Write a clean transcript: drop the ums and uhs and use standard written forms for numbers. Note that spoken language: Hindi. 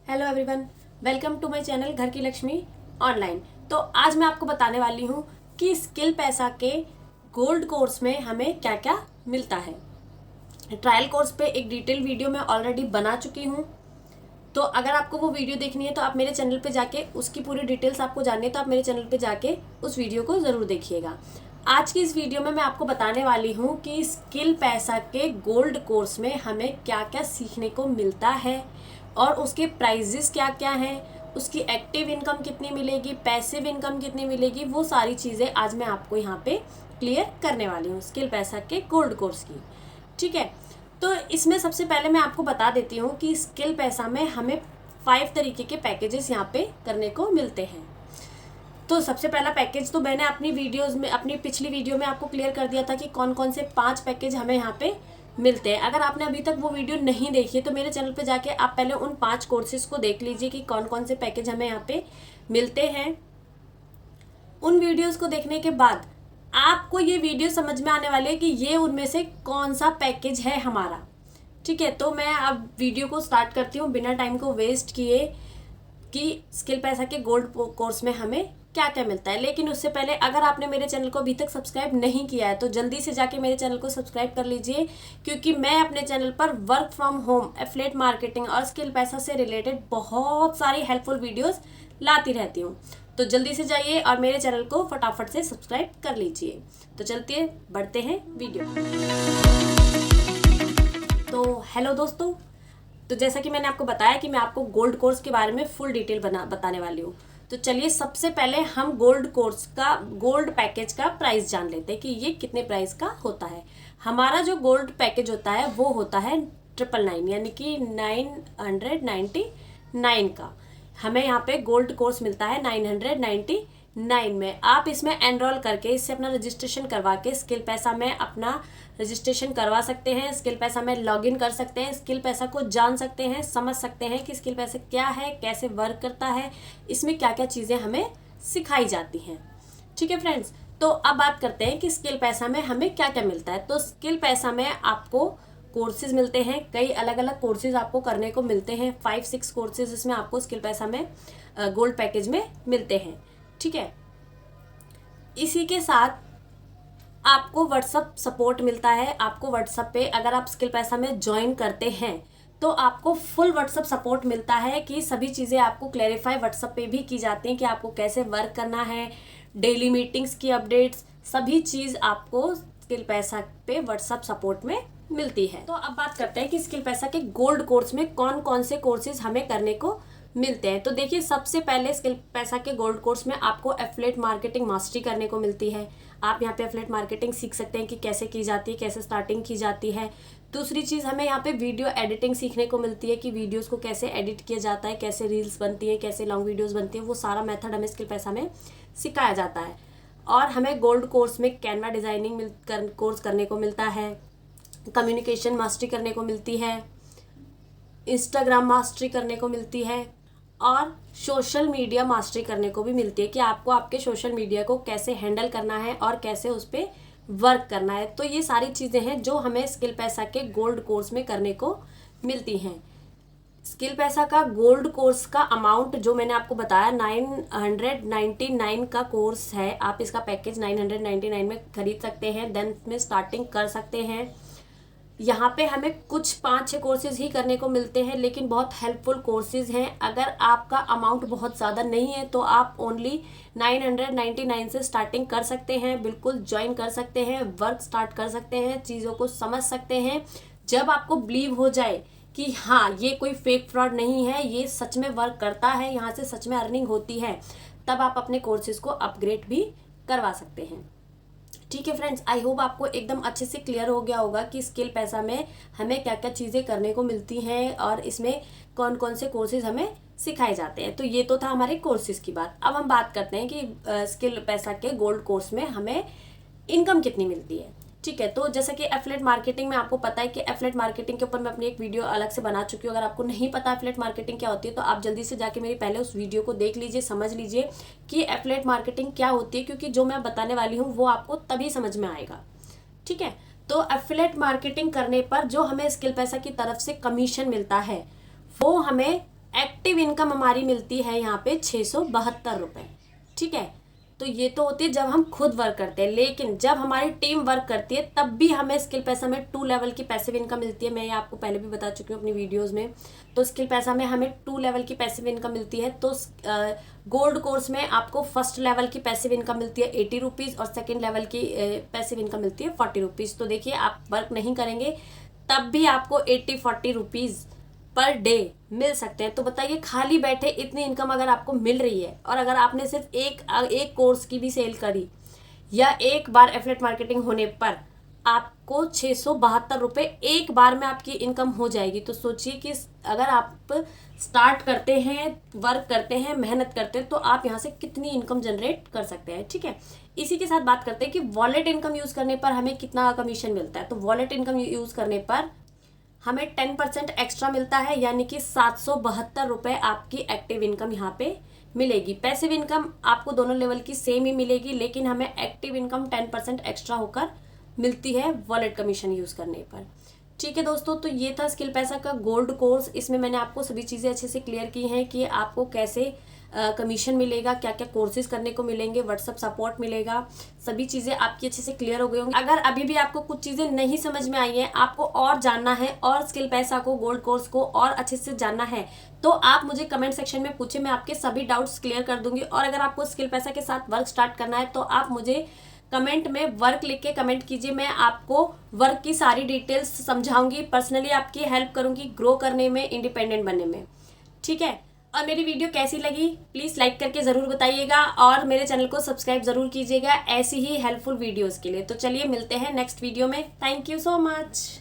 Hello everyone, welcome to my channel Ghar Ki Lakshmi online. तो आज मैं आपको बताने वाली हूँ कि स्किल पैसा के गोल्ड कोर्स में हमें क्या क्या मिलता है। ट्रायल कोर्स पे एक डिटेल वीडियो मैं ऑलरेडी बना चुकी हूँ, तो अगर आपको वो वीडियो देखनी है तो आप मेरे चैनल पे जाके उसकी पूरी डिटेल्स आपको जाननी है तो आप मेरे चैनल पे जाके उस वीडियो को ज़रूर देखिएगा। आज की इस वीडियो में मैं आपको बताने वाली हूँ कि स्किल पैसा के गोल्ड कोर्स में हमें क्या क्या सीखने को मिलता है और उसके प्राइजेस क्या क्या हैं, उसकी एक्टिव इनकम कितनी मिलेगी, पैसिव इनकम कितनी मिलेगी, वो सारी चीज़ें आज मैं आपको यहाँ पे क्लियर करने वाली हूँ स्किल पैसा के गोल्ड कोर्स की। ठीक है, तो इसमें सबसे पहले मैं आपको बता देती हूँ कि स्किल पैसा में हमें 5 तरीके के पैकेजेस यहाँ पे करने को मिलते हैं। तो सबसे पहला पैकेज तो मैंने अपनी वीडियोस में, अपनी पिछली वीडियो में आपको क्लियर कर दिया था कि कौन कौन से 5 पैकेज हमें यहाँ पे मिलते हैं। अगर आपने अभी तक वो वीडियो नहीं देखी तो मेरे चैनल पे जाके आप पहले उन 5 कोर्सेज को देख लीजिए कि कौन कौन से पैकेज हमें यहाँ पे मिलते हैं। उन वीडियोस को देखने के बाद आपको ये वीडियो समझ में आने वाली है कि ये उनमें से कौन सा पैकेज है हमारा। ठीक है, तो मैं अब वीडियो को स्टार्ट करती हूँ बिना टाइम को वेस्ट किए कि स्किल पैसा के गोल्ड कोर्स में हमें क्या क्या मिलता है। लेकिन उससे पहले अगर आपने मेरे चैनल को अभी तक सब्सक्राइब नहीं किया है तो जल्दी से जाके मेरे चैनल को सब्सक्राइब कर लीजिए, क्योंकि मैं अपने चैनल पर work from home, affiliate marketing और स्किल पैसा से रिलेटेड बहुत सारी हेल्पफुल वीडियोस लाती रहती हूँ। तो जल्दी से जाइए और मेरे चैनल को फटाफट से सब्सक्राइब कर लीजिए। तो चलते बढ़ते हैं वीडियो। तो हेलो दोस्तों, तो जैसा कि मैंने आपको बताया कि मैं आपको गोल्ड कोर्स के बारे में फुल डिटेल बताने वाली हूँ। तो चलिए सबसे पहले हम गोल्ड कोर्स का, गोल्ड पैकेज का प्राइस जान लेते हैं कि ये कितने प्राइस का होता है। हमारा जो गोल्ड पैकेज होता है वो होता है 999 यानी कि 999 का। हमें यहाँ पे गोल्ड कोर्स मिलता है 999 में। आप इसमें एनरोल करके, इससे अपना रजिस्ट्रेशन करवा के स्किल पैसा में अपना रजिस्ट्रेशन करवा सकते हैं। स्किल पैसा में लॉगिन कर सकते हैं, स्किल पैसा को जान सकते हैं, समझ सकते हैं कि स्किल पैसा क्या है, कैसे वर्क करता है, इसमें क्या क्या चीज़ें हमें सिखाई जाती हैं। ठीक है फ्रेंड्स, तो अब बात करते हैं कि स्किल पैसा में हमें क्या क्या मिलता है। तो स्किल पैसा में आपको कोर्सेज मिलते हैं, कई अलग अलग कोर्सेज आपको करने को मिलते हैं। 5-6 कोर्सेज इसमें आपको स्किल पैसा में गोल्ड पैकेज में मिलते हैं। ठीक है, इसी के साथ आपको व्हाट्सअप सपोर्ट मिलता है। आपको व्हाट्सअप पे अगर आप स्किल पैसा में ज्वाइन करते हैं तो आपको फुल व्हाट्सअप सपोर्ट मिलता है कि सभी चीज़ें आपको क्लैरिफाई व्हाट्सअप पे भी की जाती हैं कि आपको कैसे वर्क करना है, डेली मीटिंग्स की अपडेट्स, सभी चीज़ आपको स्किल पैसा पे व्हाट्सअप सपोर्ट में मिलती है। तो अब बात करते हैं कि स्किल पैसा के गोल्ड कोर्स में कौन कौन से कोर्सेज हमें करने को मिलते हैं। तो देखिए, सबसे पहले स्किल पैसा के गोल्ड कोर्स में आपको एफिलिएट मार्केटिंग मास्टरी करने को मिलती है। आप यहाँ पे एफिलिएट मार्केटिंग सीख सकते हैं कि कैसे की जाती है, कैसे स्टार्टिंग की जाती है। दूसरी चीज़, हमें यहाँ पे वीडियो एडिटिंग सीखने को मिलती है कि वीडियोस को कैसे एडिट किया जाता है, कैसे रील्स बनती है, कैसे लॉन्ग वीडियोस बनती है, वो सारा मेथड हमें स्किल पैसा में सिखाया जाता है। और हमें गोल्ड कोर्स में कैनवा डिज़ाइनिंग कोर्स करने को मिलता है, कम्युनिकेशन मास्टरी करने को मिलती है, इंस्टाग्राम मास्टरी करने को मिलती है और सोशल मीडिया मास्टरी करने को भी मिलती है कि आपको आपके सोशल मीडिया को कैसे हैंडल करना है और कैसे उस पर वर्क करना है। तो ये सारी चीज़ें हैं जो हमें स्किल पैसा के गोल्ड कोर्स में करने को मिलती हैं। स्किल पैसा का गोल्ड कोर्स का अमाउंट जो मैंने आपको बताया 999 का कोर्स है। आप इसका पैकेज 999 में खरीद सकते हैं, देन में स्टार्टिंग कर सकते हैं। यहाँ पे हमें कुछ 5-6 कोर्सेज ही करने को मिलते हैं, लेकिन बहुत हेल्पफुल कोर्सेज हैं। अगर आपका अमाउंट बहुत ज़्यादा नहीं है तो आप ओनली 999 से स्टार्टिंग कर सकते हैं, बिल्कुल ज्वाइन कर सकते हैं, वर्क स्टार्ट कर सकते हैं, चीज़ों को समझ सकते हैं। जब आपको बिलीव हो जाए कि हाँ ये कोई फेक फ्रॉड नहीं है, ये सच में वर्क करता है, यहाँ से सच में अर्निंग होती है, तब आप अपने कोर्सेज को अपग्रेड भी करवा सकते हैं। ठीक है फ्रेंड्स, आई होप आपको एकदम अच्छे से क्लियर हो गया होगा कि स्किल पैसा में हमें क्या क्या चीज़ें करने को मिलती हैं और इसमें कौन कौन से कोर्सेज हमें सिखाए जाते हैं। तो ये तो था हमारे कोर्सेज की बात। अब हम बात करते हैं कि स्किल पैसा के गोल्ड कोर्स में हमें इनकम कितनी मिलती है। ठीक है, तो जैसा कि एफिलिएट मार्केटिंग में आपको पता है कि एफिलिएट मार्केटिंग के ऊपर मैं अपनी एक वीडियो अलग से बना चुकी हूँ। अगर आपको नहीं पता एफिलिएट मार्केटिंग क्या होती है तो आप जल्दी से जाके मेरी पहले उस वीडियो को देख लीजिए, समझ लीजिए कि एफिलिएट मार्केटिंग क्या होती है, क्योंकि जो मैं बताने वाली हूँ वो आपको तभी समझ में आएगा। ठीक है, तो एफिलिएट मार्केटिंग करने पर जो हमें स्किल पैसा की तरफ से कमीशन मिलता है वो हमें एक्टिव इनकम हमारी मिलती है यहाँ पे 672 रुपये। ठीक है, तो ये तो होती है जब हम खुद वर्क करते हैं, लेकिन जब हमारी टीम वर्क करती है तब भी हमें स्किल पैसा में 2 लेवल की पैसिव इनकम मिलती है। मैं ये आपको पहले भी बता चुकी हूँ अपनी वीडियोस में। तो स्किल पैसा में हमें 2 लेवल की पैसिव इनकम मिलती है। तो गोल्ड कोर्स में आपको फर्स्ट लेवल की पैसिव इनकम मिलती है 80 रुपीज़ और सेकेंड लेवल की पैसिव इनकम मिलती है 40 रुपीज़। तो देखिए, आप वर्क नहीं करेंगे तब भी आपको 80-40 रुपीज़ पर डे मिल सकते हैं। तो बताइए, खाली बैठे इतनी इनकम अगर आपको मिल रही है और अगर आपने सिर्फ एक कोर्स की भी सेल करी या एक बार एफिलिएट मार्केटिंग होने पर आपको 672 रुपये एक बार में आपकी इनकम हो जाएगी। तो सोचिए कि अगर आप स्टार्ट करते हैं, वर्क करते हैं, मेहनत करते हैं, तो आप यहाँ से कितनी इनकम जनरेट कर सकते हैं। ठीक है, इसी के साथ बात करते हैं कि वॉलेट इनकम यूज़ करने पर हमें कितना कमीशन मिलता है। तो वॉलेट इनकम यूज़ करने पर हमें 10% एक्स्ट्रा मिलता है, यानी कि 772 रुपये आपकी एक्टिव इनकम यहाँ पे मिलेगी। पैसिव इनकम आपको दोनों लेवल की सेम ही मिलेगी, लेकिन हमें एक्टिव इनकम 10% एक्स्ट्रा होकर मिलती है वॉलेट कमीशन यूज़ करने पर। ठीक है दोस्तों, तो ये था स्किल पैसा का गोल्ड कोर्स। इसमें मैंने आपको सभी चीज़ें अच्छे से क्लियर की हैं कि आपको कैसे कमीशन मिलेगा, क्या क्या कोर्सेज करने को मिलेंगे, व्हाट्सअप सपोर्ट मिलेगा, सभी चीज़ें आपकी अच्छे से क्लियर हो गई होंगी। अगर अभी भी आपको कुछ चीज़ें नहीं समझ में आई हैं, आपको और जानना है और स्किल पैसा को, गोल्ड कोर्स को और अच्छे से जानना है, तो आप मुझे कमेंट सेक्शन में पूछे, मैं आपके सभी डाउट्स क्लियर कर दूंगी। और अगर आपको स्किल पैसा के साथ वर्क स्टार्ट करना है तो आप मुझे कमेंट में वर्क लिख के कमेंट कीजिए। मैं आपको वर्क की सारी डिटेल्स समझाऊंगी, पर्सनली आपकी हेल्प करूंगी ग्रो करने में, इंडिपेंडेंट बनने में। ठीक है, और मेरी वीडियो कैसी लगी प्लीज़ लाइक करके ज़रूर बताइएगा और मेरे चैनल को सब्सक्राइब ज़रूर कीजिएगा ऐसी ही हेल्पफुल वीडियोज़ के लिए। तो चलिए मिलते हैं नेक्स्ट वीडियो में। Thank you so much.